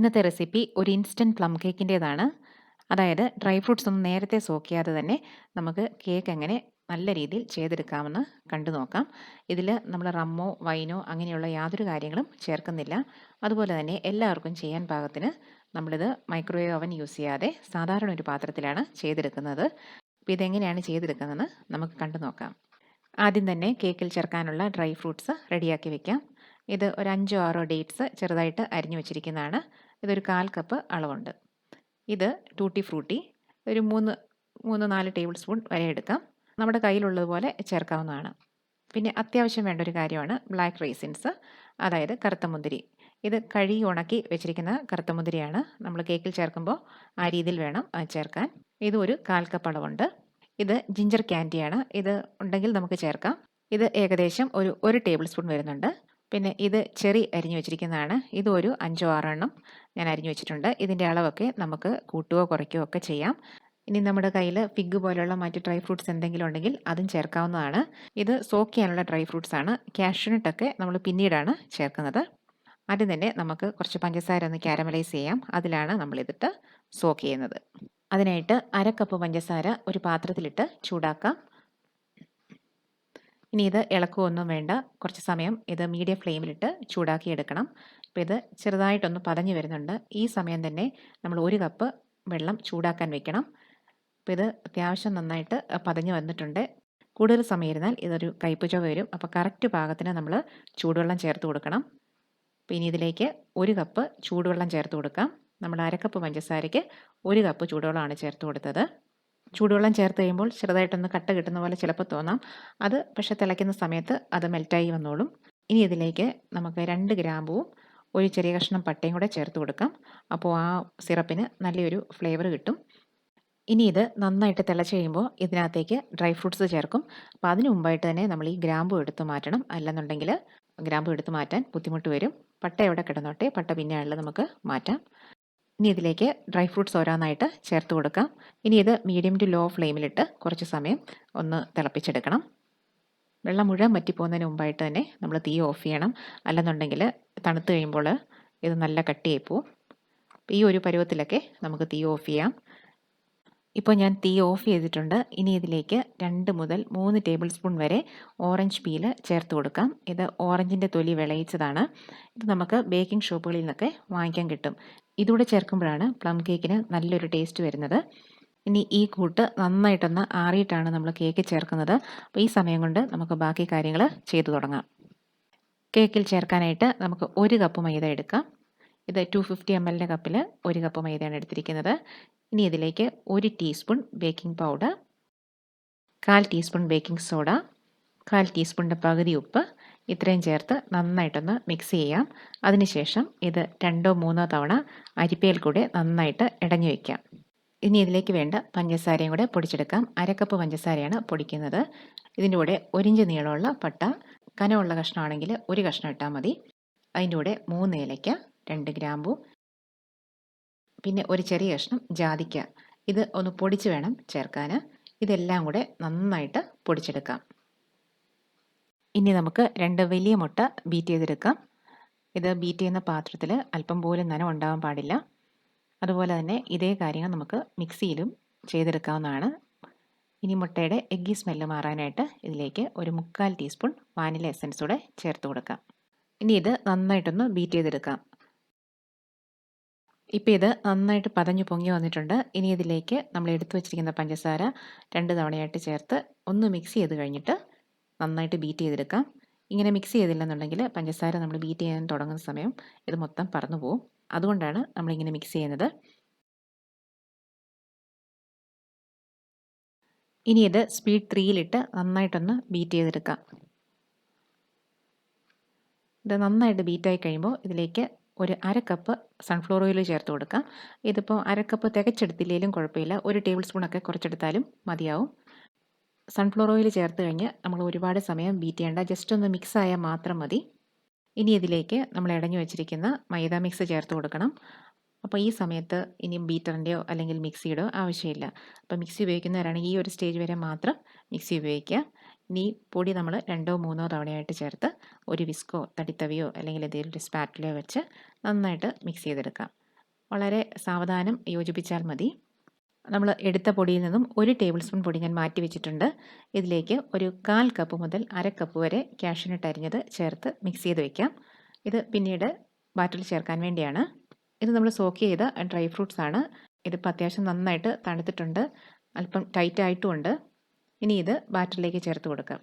ഇന്നത്തെ റെസിപ്പി ഒരു instant plum കേക്കിൻ്റേതാണ്. അതായത് ഡ്രൈ ഫ്രൂട്ട്സ് ഒന്നും നേരത്തെ സോക്ക് ചെയ്യാതെ തന്നെ നമുക്ക് കേക്ക് എങ്ങനെ നല്ല രീതിയിൽ ചെയ്തെടുക്കാമെന്ന് കണ്ടു നോക്കാം. ഇതിൽ നമ്മൾ റമ്മോ വൈനോ അങ്ങനെയുള്ള യാതൊരു കാര്യങ്ങളും ചേർക്കുന്നില്ല. അതുപോലെ തന്നെ എല്ലാവർക്കും ചെയ്യാൻ പാകത്തിന് നമ്മളിത് മൈക്രോവേവ് ഓവൻ യൂസ് ചെയ്യാതെ സാധാരണ ഒരു പാത്രത്തിലാണ് ചെയ്തെടുക്കുന്നത്. അപ്പോൾ ഇതെങ്ങനെയാണ് ചെയ്തെടുക്കുന്നതെന്ന് നമുക്ക് കണ്ടു നോക്കാം. ആദ്യം തന്നെ കേക്കിൽ ചേർക്കാനുള്ള ഡ്രൈ ഫ്രൂട്ട്സ് റെഡിയാക്കി വെക്കാം. ഇത് ഒരു 5-6 ഡേറ്റ്സ് ചെറുതായിട്ട് അരിഞ്ഞു വെച്ചിരിക്കുന്നതാണ്. ഇതൊരു 1/4 കപ്പ് അളവുണ്ട്. ഇത് ടൂട്ടി ഫ്രൂട്ടി ഒരു 3-4 ടേബിൾ സ്പൂൺ വരെ എടുക്കാം. നമ്മുടെ കയ്യിലുള്ളതുപോലെ ചേർക്കാവുന്നതാണ്. പിന്നെ അത്യാവശ്യം വേണ്ട ഒരു കാര്യമാണ് ബ്ലാക്ക് റൈസിൻസ്, അതായത് കറുത്ത മുന്തിരി. ഇത് കഴുകി ഉണക്കി വെച്ചിരിക്കുന്ന കറുത്ത മുന്തിരിയാണ്. നമ്മൾ കേക്കിൽ ചേർക്കുമ്പോൾ ആ രീതിയിൽ വേണം ചേർക്കാൻ. ഇത് ഒരു 1/4 കപ്പ് അളവുണ്ട്. ഇത് ജിഞ്ചർ ക്യാൻഡിയാണ്. ഇത് ഉണ്ടെങ്കിൽ നമുക്ക് ചേർക്കാം. ഇത് ഏകദേശം ഒരു ടേബിൾ സ്പൂൺ വരുന്നുണ്ട്. പിന്നെ ഇത് ചെറി അരിഞ്ഞു വെച്ചിരിക്കുന്നതാണ്. ഇത് ഒരു 5-6 എണ്ണം ഞാൻ അരിഞ്ഞു വെച്ചിട്ടുണ്ട്. ഇതിൻ്റെ അളവൊക്കെ നമുക്ക് കൂട്ടുകയോ കുറയ്ക്കുകയോ ഒക്കെ ചെയ്യാം. ഇനി നമ്മുടെ കയ്യിൽ ഫിഗ് പോലെയുള്ള മറ്റ് ഡ്രൈ ഫ്രൂട്ട്സ് എന്തെങ്കിലും ഉണ്ടെങ്കിൽ അതും ചേർക്കാവുന്നതാണ്. ഇത് സോക്ക് ചെയ്യാനുള്ള ഡ്രൈ ഫ്രൂട്ട്സ് ആണ്. കാഷ്യൂ നട്ടൊക്കെ നമ്മൾ പിന്നീടാണ് ചേർക്കുന്നത്. ആദ്യം തന്നെ നമുക്ക് കുറച്ച് പഞ്ചസാര ഒന്ന് കാരമലൈസ് ചെയ്യാം. അതിലാണ് നമ്മളിതിട്ട് സോക്ക് ചെയ്യുന്നത്. അതിനായിട്ട് 1/2 കപ്പ് പഞ്ചസാര ഒരു പാത്രത്തിലിട്ട് ചൂടാക്കാം. ഇനി ഇത് ഇളക്കുകയൊന്നും വേണ്ട. കുറച്ച് സമയം ഇത് മീഡിയം ഫ്ലെയിമിലിട്ട് ചൂടാക്കി എടുക്കണം. അപ്പോൾ ഇത് ചെറുതായിട്ടൊന്ന് പതഞ്ഞ് വരുന്നുണ്ട്. ഈ സമയം തന്നെ നമ്മൾ 1 കപ്പ് വെള്ളം ചൂടാക്കാൻ വെക്കണം. അപ്പോൾ ഇത് അത്യാവശ്യം നന്നായിട്ട് പതഞ്ഞ് വന്നിട്ടുണ്ട്. കൂടുതൽ സമയം ഇരുന്നാൽ ഇതൊരു കയ്പ്പ് ചുവ വരും. അപ്പോൾ കറക്റ്റ് പാകത്തിന് നമ്മൾ ചൂടുവെള്ളം ചേർത്ത് കൊടുക്കണം. അപ്പോൾ ഇനി ഇതിലേക്ക് 1 കപ്പ് ചൂടുവെള്ളം ചേർത്ത് കൊടുക്കാം. നമ്മൾ 1/2 കപ്പ് പഞ്ചസാരയ്ക്ക് 1 കപ്പ് ചൂടുവെള്ളമാണ് ചേർത്ത് കൊടുത്തത്. ചൂടുവെള്ളം ചേർത്ത് കഴിയുമ്പോൾ ചെറുതായിട്ടൊന്ന് കട്ട കിട്ടുന്ന പോലെ ചിലപ്പോൾ തോന്നാം. അത് പക്ഷേ തിളയ്ക്കുന്ന സമയത്ത് അത് മെൽറ്റായി വന്നോളും. ഇനി ഇതിലേക്ക് നമുക്ക് 2 ഗ്രാമ്പുവും ഒരു ചെറിയ കഷ്ണം പട്ടയും കൂടെ ചേർത്ത് കൊടുക്കാം. അപ്പോൾ ആ സിറപ്പിന് നല്ലൊരു ഫ്ലേവർ കിട്ടും. ഇനി ഇത് നന്നായിട്ട് തിളച്ച് കഴിയുമ്പോൾ ഇതിനകത്തേക്ക് ഡ്രൈ ഫ്രൂട്ട്സ് ചേർക്കും. അപ്പോൾ അതിന് മുമ്പായിട്ട് തന്നെ നമ്മൾ ഈ ഗ്രാമ്പു എടുത്ത് മാറ്റണം. അല്ലെന്നുണ്ടെങ്കിൽ ഗ്രാമ്പു എടുത്ത് മാറ്റാൻ ബുദ്ധിമുട്ട് വരും. പട്ട എവിടെ കിടന്നോട്ടെ, പട്ട പിന്നെയുള്ള നമുക്ക് മാറ്റാം. ഇനി ഇതിലേക്ക് ഡ്രൈ ഫ്രൂട്ട്സ് ഓരോന്നായിട്ട് ചേർത്ത് കൊടുക്കാം. ഇനി ഇത് മീഡിയം ടു ലോ ഫ്ലെയിമിലിട്ട് കുറച്ച് സമയം ഒന്ന് തിളപ്പിച്ചെടുക്കണം. വെള്ളം മുഴുവൻ വറ്റിപ്പോകുന്നതിന് മുമ്പായിട്ട് തന്നെ നമ്മൾ തീ ഓഫ് ചെയ്യണം. അല്ലെന്നുണ്ടെങ്കിൽ തണുത്ത് കഴിയുമ്പോൾ ഇത് നല്ല കട്ടിയായി പോവും. ഈ ഒരു പരുവത്തിലൊക്കെ നമുക്ക് തീ ഓഫ് ചെയ്യാം. ഇപ്പോൾ ഞാൻ തീ ഓഫ് ചെയ്തിട്ടുണ്ട്. ഇനി ഇതിലേക്ക് 2 മുതൽ 3 ടേബിൾ സ്പൂൺ വരെ ഓറഞ്ച് പീൽ ചേർത്ത് കൊടുക്കാം. ഇത് ഓറഞ്ചിൻ്റെ തൊലി വിളയിച്ചതാണ്. ഇത് നമുക്ക് ബേക്കിംഗ് ഷോപ്പുകളിൽ നിന്നൊക്കെ വാങ്ങിക്കാൻ കിട്ടും. ഇതുകൂടെ ചേർക്കുമ്പോഴാണ് പ്ലം കേക്കിന് നല്ലൊരു ടേസ്റ്റ് വരുന്നത്. ഇനി ഈ കൂട്ട് നന്നായിട്ടൊന്ന് ആറിയിട്ടാണ് നമ്മൾ കേക്ക് ചേർക്കുന്നത്. അപ്പോൾ ഈ സമയം കൊണ്ട് നമുക്ക് ബാക്കി കാര്യങ്ങൾ ചെയ്തു തുടങ്ങാം. കേക്കിൽ ചേർക്കാനായിട്ട് നമുക്ക് 1 കപ്പ് മൈദ എടുക്കാം. ഇത് 250 ml കപ്പിൽ 1 കപ്പ് മൈദയാണ് എടുത്തിരിക്കുന്നത്. ഇനി ഇതിലേക്ക് 1 teaspoon baking powder, 1/4 teaspoon baking soda, 1/4 ടീസ്പൂണിൻ്റെ പകുതി ഉപ്പ്, ഇത്രയും ചേർത്ത് നന്നായിട്ടൊന്ന് മിക്സ് ചെയ്യാം. അതിനുശേഷം ഇത് 2-3 തവണ അരിപ്പയിൽ കൂടെ നന്നായിട്ട് ഇടഞ്ഞു വയ്ക്കാം. ഇനി ഇതിലേക്ക് വേണ്ട പഞ്ചസാരയും കൂടെ പൊടിച്ചെടുക്കാം. 1/2 കപ്പ് പഞ്ചസാരയാണ് പൊടിക്കുന്നത്. ഇതിൻ്റെ കൂടെ 1 ഇഞ്ച് നീളമുള്ള പട്ട, കനമുള്ള കഷ്ണമാണെങ്കിൽ 1 കഷ്ണം ഇട്ടാൽ മതി. അതിൻ്റെ കൂടെ 3 ഏലയ്ക്ക, 2 ഗ്രാമ്പു, പിന്നെ ഒരു ചെറിയ കഷ്ണം ജാതിക്ക. ഇത് ഒന്ന് പൊടിച്ച് വേണം ചേർക്കാൻ. ഇതെല്ലാം കൂടെ നന്നായിട്ട് പൊടിച്ചെടുക്കാം. ഇനി നമുക്ക് 2 വലിയ മുട്ട ബീറ്റ് ചെയ്തെടുക്കാം. ഇത് ബീറ്റ് ചെയ്യുന്ന പാത്രത്തിൽ അല്പം പോലും നനവ് ഉണ്ടാവാൻ പാടില്ല. അതുപോലെ തന്നെ ഇതേ കാര്യങ്ങൾ നമുക്ക് മിക്സിയിലും ചെയ്തെടുക്കാവുന്നതാണ്. ഇനി മുട്ടയുടെ എഗ്ഗി സ്മെല്ല് മാറാനായിട്ട് ഇതിലേക്ക് ഒരു 3/4 ടീസ്പൂൺ വാനില എസൻസ് കൂടെ ചേർത്ത് കൊടുക്കാം. ഇനി ഇത് നന്നായിട്ടൊന്ന് ബീറ്റ് ചെയ്തെടുക്കാം. ഇപ്പോൾ ഇത് നന്നായിട്ട് പതഞ്ഞു പൊങ്ങി വന്നിട്ടുണ്ട്. ഇനി ഇതിലേക്ക് നമ്മൾ എടുത്തു വെച്ചിരിക്കുന്ന പഞ്ചസാര 2 തവണയായിട്ട് ചേർത്ത് ഒന്ന് മിക്സ് ചെയ്ത് കഴിഞ്ഞിട്ട് നന്നായിട്ട് ബീറ്റ് ചെയ്തെടുക്കാം. ഇങ്ങനെ മിക്സ് ചെയ്തില്ലെന്നുണ്ടെങ്കിൽ പഞ്ചസാര നമ്മൾ ബീറ്റ് ചെയ്യാൻ തുടങ്ങുന്ന സമയം ഇത് മൊത്തം പറന്നു പോകും. അതുകൊണ്ടാണ് നമ്മളിങ്ങനെ മിക്സ് ചെയ്യുന്നത്. ഇനി ഇത് സ്പീഡ് 3-ലിട്ട് നന്നായിട്ടൊന്ന് ബീറ്റ് ചെയ്തെടുക്കാം. ഇത് നന്നായിട്ട് ബീറ്റായി കഴിയുമ്പോൾ ഇതിലേക്ക് ഒരു 1/2 കപ്പ് സൺഫ്ലവർ ഓയിൽ ചേർത്ത് കൊടുക്കാം. ഇതിപ്പോൾ 1/2 കപ്പ് തികച്ചെടുത്തില്ലെങ്കിലും കുഴപ്പമില്ല. 1 ടേബിൾ സ്പൂണൊക്കെ കുറച്ചെടുത്താലും മതിയാവും. സൺഫ്ലവർ ഓയിൽ ചേർത്ത് കഴിഞ്ഞ് നമ്മൾ ഒരുപാട് സമയം ബീറ്റ് ചെയ്യേണ്ട, ജസ്റ്റ് ഒന്ന് മിക്സ് ആയാൽ മാത്രം മതി. ഇനി ഇതിലേക്ക് നമ്മൾ ഇടഞ്ഞു വെച്ചിരിക്കുന്ന മൈദ മിക്സ് ചേർത്ത് കൊടുക്കണം. അപ്പോൾ ഈ സമയത്ത് ഇനി ബീറ്ററിൻ്റെയോ അല്ലെങ്കിൽ മിക്സിയുടെയോ ആവശ്യമില്ല. അപ്പോൾ മിക്സി ഉപയോഗിക്കുന്നവരാണെങ്കിൽ ഈ ഒരു സ്റ്റേജ് വരെ മാത്രം മിക്സി ഉപയോഗിക്കുക. ഇനി പൊടി നമ്മൾ 2-3 തവണയായിട്ട് ചേർത്ത് ഒരു വിസ്കോ തടിത്തവിയോ അല്ലെങ്കിൽ എന്തെങ്കിലും ഒരു സ്പാറ്റിലോ വെച്ച് നന്നായിട്ട് മിക്സ് ചെയ്തെടുക്കാം. വളരെ സാവധാനം യോജിപ്പിച്ചാൽ മതി. നമ്മൾ എടുത്ത പൊടിയിൽ നിന്നും 1 ടേബിൾ സ്പൂൺ പൊടി ഞാൻ മാറ്റി വെച്ചിട്ടുണ്ട്. ഇതിലേക്ക് ഒരു 1/4 കപ്പ് മുതൽ 1/2 കപ്പ് വരെ കാഷ്യൂ നട്ട് അരിഞ്ഞത് ചേർത്ത് മിക്സ് ചെയ്ത് വയ്ക്കാം. ഇത് പിന്നീട് ബാറ്ററിൽ ചേർക്കാൻ വേണ്ടിയാണ്. ഇത് നമ്മൾ സോക്ക് ചെയ്ത ഡ്രൈ ഫ്രൂട്ട്സ് ആണ്. ഇതിപ്പോൾ അത്യാവശ്യം നന്നായിട്ട് തണുത്തിട്ടുണ്ട്, അല്പം ടൈറ്റ് ആയിട്ടുമുണ്ട്. ഇനി ഇത് ബാറ്ററിലേക്ക് ചേർത്ത് കൊടുക്കാം.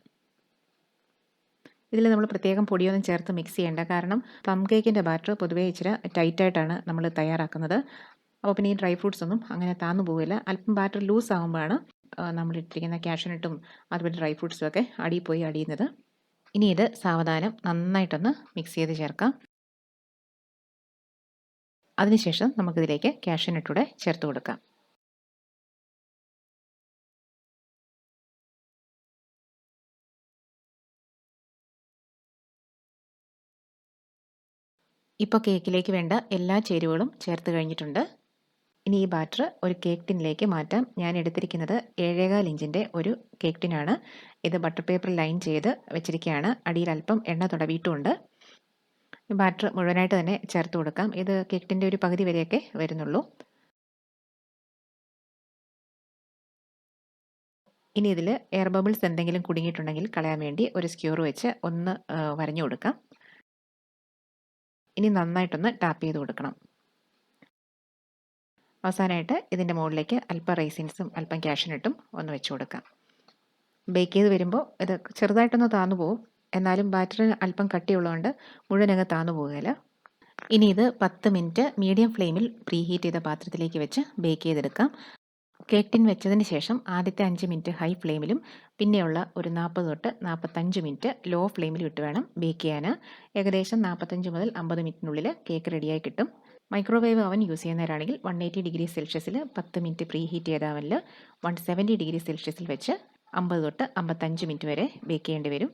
ഇതിൽ നമ്മൾ പ്രത്യേകം പൊടിയൊന്നും ചേർത്ത് മിക്സ് ചെയ്യേണ്ട, കാരണം പ്ലം കേക്കിൻ്റെ ബാറ്റർ പൊതുവേ ഇച്ചിരി ടൈറ്റായിട്ടാണ് നമ്മൾ തയ്യാറാക്കുന്നത്. അപ്പോൾ പിന്നെ ഈ ഡ്രൈ ഫ്രൂട്ട്സ് ഒന്നും അങ്ങനെ താന്നു പോവില്ല. അല്പം ബാറ്റർ ലൂസ് ആകുമ്പോഴാണ് നമ്മൾ ഇട്ടിരിക്കുന്ന കാഷ്യൂ നട്ടും അതുപോലെ ഡ്രൈ ഫ്രൂട്ട്സും ഒക്കെ അടിയിൽ പോയി അടിയുന്നത്. ഇനി ഇത് സാവധാനം നന്നായിട്ടൊന്ന് മിക്സ് ചെയ്ത് ചേർക്കാം. അതിനുശേഷം നമുക്കിതിലേക്ക് കാഷ്യൂ നട്ടൂടെ ചേർത്ത് കൊടുക്കാം. ഇപ്പോൾ കേക്കിലേക്ക് വേണ്ട എല്ലാ ചേരുവകളും ചേർത്ത് കഴിഞ്ഞിട്ടുണ്ട്. ഇനി ഈ ബാറ്റർ ഒരു കേക്ക് ടിന്നിലേക്ക് മാറ്റാം. ഞാൻ എടുത്തിരിക്കുന്നത് 7.25 ഇഞ്ചിൻ്റെ ഒരു കേക്ക് ടിനാണ്. ഇത് ബട്ടർ പേപ്പർ ലൈൻ ചെയ്ത് വെച്ചിരിക്കുകയാണ്. അടിയിൽ അല്പം എണ്ണ തടവിയിട്ടുമുണ്ട്. ബാറ്റർ മുഴുവനായിട്ട് തന്നെ ചേർത്ത് കൊടുക്കാം. ഇത് കേക്ക് ടിൻ്റെ ഒരു പകുതി വരെയൊക്കെ വരുന്നുള്ളൂ. ഇനി ഇതിൽ എയർ ബബിൾസ് എന്തെങ്കിലും കുടുങ്ങിയിട്ടുണ്ടെങ്കിൽ കളയാൻ വേണ്ടി ഒരു സ്ക്യൂർ വെച്ച് ഒന്ന് വരഞ്ഞു കൊടുക്കാം. ഇനി നന്നായിട്ടൊന്ന് ടാപ്പ് ചെയ്ത് കൊടുക്കണം. അവസാനമായിട്ട് ഇതിൻ്റെ മുകളിലേക്ക് അല്പം റൈസിൻസും അല്പം കാഷ്യൂ നട്ടും ഒന്ന് വെച്ച് കൊടുക്കാം. ബേക്ക് ചെയ്ത് വരുമ്പോൾ ഇത് ചെറുതായിട്ടൊന്ന് താന്നു പോകും, എന്നാലും ബാറ്ററിന് അല്പം കട്ടിയുള്ളതുകൊണ്ട് മുഴുവനങ്ങ് താന്നു പോകുകയില്ല. ഇനി ഇത് 10 മിനിറ്റ് മീഡിയം ഫ്ലെയിമിൽ പ്രീ ഹീറ്റ് ചെയ്ത പാത്രത്തിലേക്ക് വെച്ച് ബേക്ക് ചെയ്തെടുക്കാം. കേക്ക് ടിൻ വെച്ചതിന് ശേഷം ആദ്യത്തെ 5 മിനിറ്റ് ഹൈ ഫ്ലെയിമിലും പിന്നെയുള്ള ഒരു 40 തൊട്ട് 45 മിനിറ്റ് ലോ ഫ്ലെയിമിലും ഇട്ട് വേണം ബേക്ക് ചെയ്യാൻ. ഏകദേശം 45 മുതൽ 50 മിനിറ്റിനുള്ളിൽ കേക്ക് റെഡിയായി കിട്ടും. മൈക്രോവേവ് അവൻ യൂസ് ചെയ്യുന്നവരാണെങ്കിൽ 180 ഡിഗ്രി സെൽഷ്യസിൽ 10 മിനിറ്റ് പ്രീ ഹീറ്റ് ചെയ്ത അവനിൽ 170 ഡിഗ്രി സെൽഷ്യസിൽ വെച്ച് 50 തൊട്ട് 55 മിനിറ്റ് വരെ ബേക്ക് ചെയ്യേണ്ടി വരും.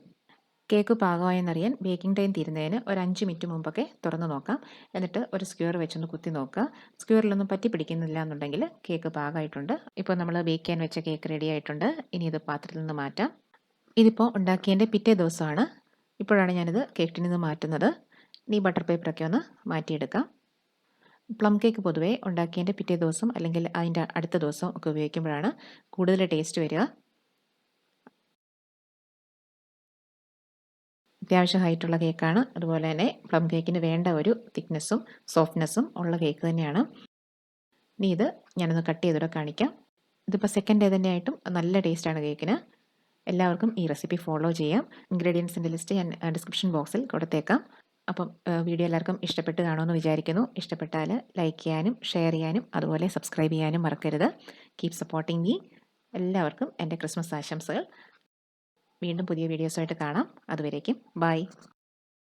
കേക്ക് പാകമായെന്നറിയാൻ ബേക്കിംഗ് ടൈം തീരുന്നതിന് ഒരു 5 മിനിറ്റ് മുമ്പൊക്കെ തുറന്ന് നോക്കാം. എന്നിട്ട് ഒരു സ്ക്വയർ വെച്ചൊന്ന് കുത്തി നോക്കുക. സ്ക്വയറിലൊന്നും പറ്റി പിടിക്കുന്നില്ല എന്നുണ്ടെങ്കിൽ കേക്ക് പാകമായിട്ടുണ്ട്. ഇപ്പോൾ നമ്മൾ ബേക്ക് ചെയ്യാൻ വെച്ച കേക്ക് റെഡി ആയിട്ടുണ്ട്. ഇനി ഇത് പാത്രത്തിൽ നിന്ന് മാറ്റാം. ഇതിപ്പോൾ ഉണ്ടാക്കിയതിൻ്റെ പിറ്റേ ദിവസമാണ്. ഇപ്പോഴാണ് ഞാനിത് കേക്കിൽ നിന്ന് മാറ്റുന്നത്. ഇനി ബട്ടർ പേപ്പറൊക്കെ ഒന്ന് മാറ്റിയെടുക്കാം. പ്ലം കേക്ക് പൊതുവേ ഉണ്ടാക്കിയതിൻ്റെ പിറ്റേ ദിവസം അല്ലെങ്കിൽ അതിൻ്റെ അടുത്ത ദിവസം ഒക്കെ ഉപയോഗിക്കുമ്പോഴാണ് കൂടുതൽ ടേസ്റ്റ് വരിക. അത്യാവശ്യം ഹൈറ്റുള്ള കേക്കാണ്. അതുപോലെ തന്നെ പ്ലം കേക്കിന് വേണ്ട ഒരു തിക്നെസ്സും സോഫ്റ്റ്നെസ്സും ഉള്ള കേക്ക് തന്നെയാണ്. ഇനി ഇത് ഞാനൊന്ന് കട്ട് ചെയ്തിട്ട് കാണിക്കാം. ഇതിപ്പോൾ സെക്കൻഡ് ഡേ തന്നെയായിട്ടും നല്ല ടേസ്റ്റാണ് കേക്കിന്. എല്ലാവർക്കും ഈ റെസിപ്പി ഫോളോ ചെയ്യാം. ഇൻഗ്രീഡിയൻസിൻ്റെ ലിസ്റ്റ് ഞാൻ ഡിസ്ക്രിപ്ഷൻ ബോക്സിൽ കൊടുത്തേക്കാം. അപ്പം വീഡിയോ എല്ലാവർക്കും ഇഷ്ടപ്പെട്ട് കാണുമെന്ന് വിചാരിക്കുന്നു. ഇഷ്ടപ്പെട്ടാൽ ലൈക്ക് ചെയ്യാനും ഷെയർ ചെയ്യാനും അതുപോലെ സബ്സ്ക്രൈബ് ചെയ്യാനും മറക്കരുത്. Keep supporting me. എല്ലാവർക്കും എൻ്റെ ക്രിസ്മസ് ആശംസകൾ. വീണ്ടും പുതിയ വീഡിയോസുമായിട്ട് കാണാം. അതുവരേക്കും ബൈ.